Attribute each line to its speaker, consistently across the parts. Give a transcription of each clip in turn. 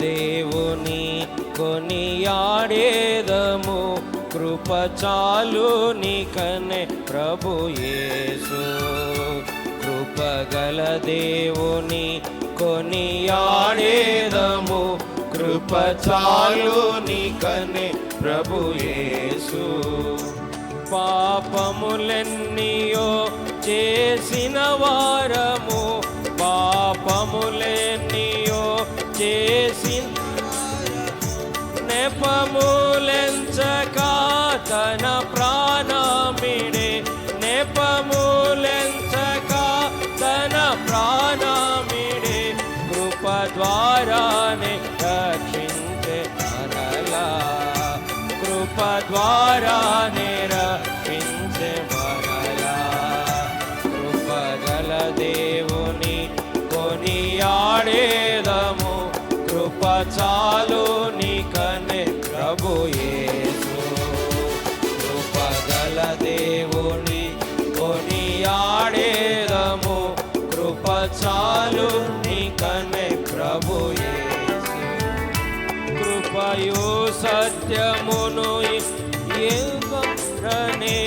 Speaker 1: దేవుని కొనియాడేదము, కృప చాలు నీకనే ప్రభు యేసు. కృపగల దేవుని కొనియాడేదము, కృప చాలు నీకనే ప్రభు యేసు. పాపములెన్నియో చేసిన వారము, పాపములెన్నియో చేసిన నెపములెంచక తన ప్రాణమిడే, నెపములెంచక తన ప్రాణమిడే, కృప ద్వారానే రక్షించే మనలా, కృప ద్వారానే రక్షించే మనలా. కృపగల దేవుని కొనియాడేదము, కృప చాలు నీకనే ప్రభు యేసు. కృపగల దేవుని కొనియాడేదము, కృప చాలు నీకనే ప్రభు యేసు. కృపయు సత్యమును యేసునే,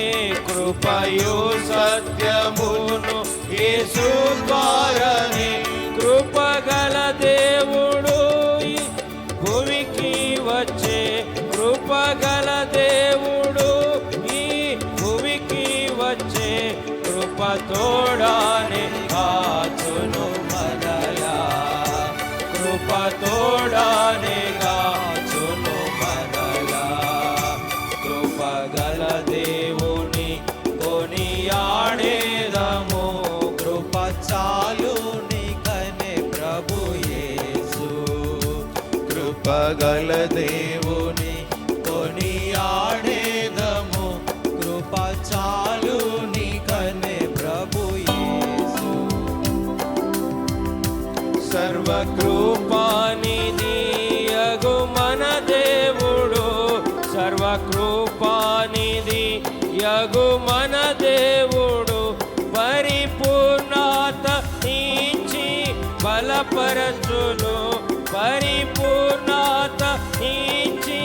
Speaker 1: కృపయు సత్యమును యేసు ద్వారానే, కృపగల దేవుడు భూమికి వచ్చే, కృపగల దేవుడు ఈ భూమికి వచ్చే, కృప తోడానే కాచును మనలా, కృప తోడానే కాచును మనలా. కృపగల దేవుని కొనియాడేదము, కృప చాలు నీకనే ప్రభు యేసు. కృపగల దేవుని కొనియాడేదము, కృప చాలు నీకనే ప్రభు యేసు. సర్వకృపానిధి యగు మన దేవుడు, సర్వకృపానిధి యగు మన దేవుడు, పరిపూర్ణత ఇచ్చి బలపరచును, పరిపూర్ణత ఇచ్చి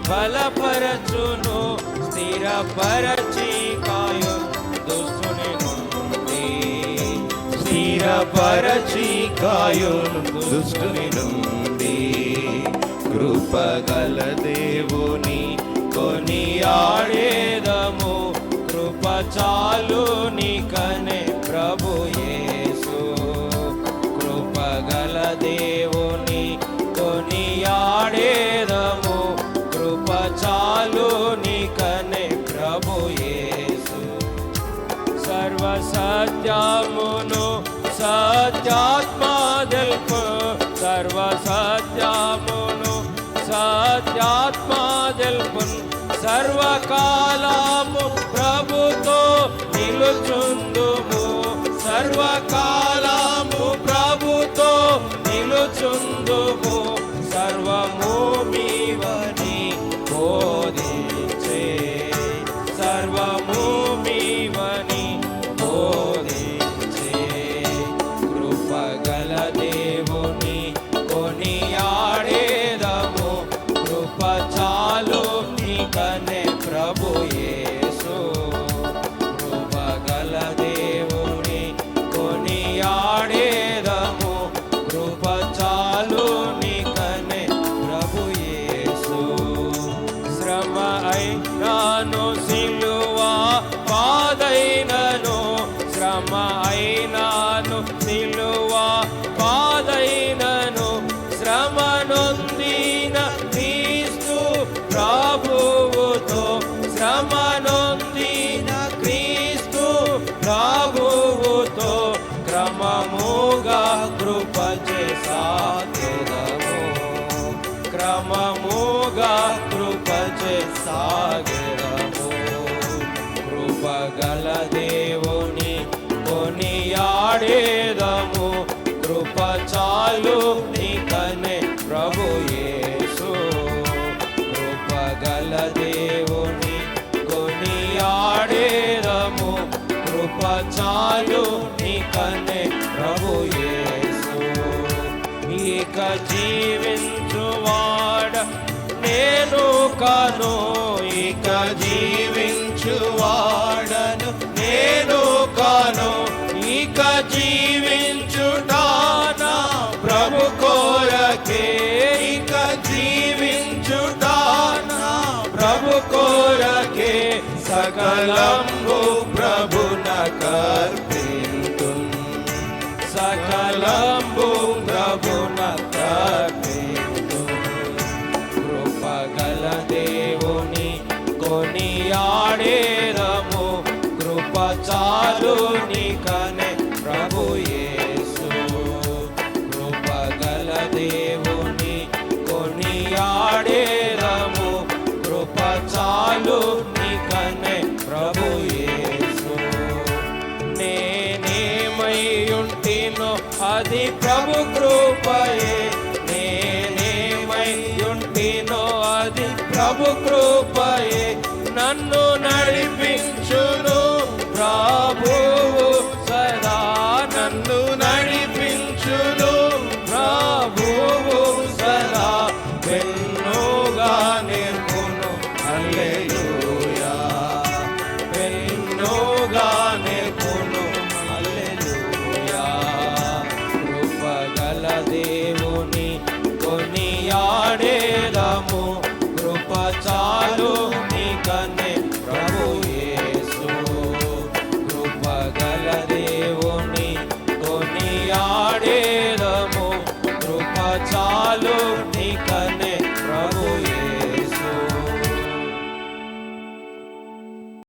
Speaker 1: బలపరచును, స్థిరపరచి కాయు దుష్టుని నుండి, స్థిరపరచి కాయును దుష్టుని నుండి. కృపగల దేవుని కొనియాడేదము, కృప చాలు నీకనే ప్రభు యేసు. కృపగల దేవుని కొనియాడేదము, కృప చాలు నీకనే ప్రభు యేసు. సర్వ సత్యమును సత్యాత్మా తెలుపు, సర్వ సత్యమును సత్యాత్మా తెలుపు, సర్వకాలము ప్రభుతో నిలుచుందుము, సర్వకాలము ప్రభుతో నిలుచుందుము, సర్వము మీవని బోధించే, సర్వము మీవని బోధించే. కృపగల దేవుని కొనియాడేదము, కృప చాలు నీకనే ప్రభు యేసు. కృపగల దేవుని కొనియాడేదము, కృప చాలు నీకనే ప్రభు యేసు. శ్రమ అయినాను సిలువ పాదైనను, శ్రమ అయినాను సిలువ పాదైనను, శ్రమ నొందిన క్రీస్తు ప్రభువుతో, శ్రమ నొందిన క్రీస్తు ప్రభువుతో, క్రమముగా కృప చేసాగెదము, క్రమముగా కృప చేసాగెదము. కృపగల దేవుని కొనియాడేదము, కృప చాలు నీకనే ప్రభు యేసు. కృపగల దేవుని కొనియాడేదము, కృప చాలు నీకనే ప్రభు యేసు. ఈ ఇక జీవించువాడ నేను కాను, ఇక జీవించువాడను నేను కాను, ఇక జీవించుటానా ప్రభు కోరకే, ఇక జీవించుటానా ప్రభు కోరకే, సకలంబు ప్రభునకర్పింతున్, సకలంబు ప్రభునకర్పింతున్. కృపగల దేవుని కొనియాడేరము, కృప చాలు నీకనే ప్రభు యేసు. కృపగల దేవుని కొనియాడేరము, కృప చాలు నీకనే ప్రభు యేసు. నేనేమైయుంటినో అది ప్రభు కృపయే, నేనేమైయుంటినో అది ప్రభు కృపయే, నన్ను నడిపించును ప్రభువు సదా, నన్ను నడిపించును ప్రభువు సదా, వెన్నుగా నేర్పును హల్లెలూయా, వెన్నుగా నేర్పును హల్లెలూయా. కృపగల దేవుని కొనియాడేదము, కృప చాలు నీకనే ప్రభు యేసు. కృపగల దేవుని కొనియాడేదము, కృప చాలు నీకనే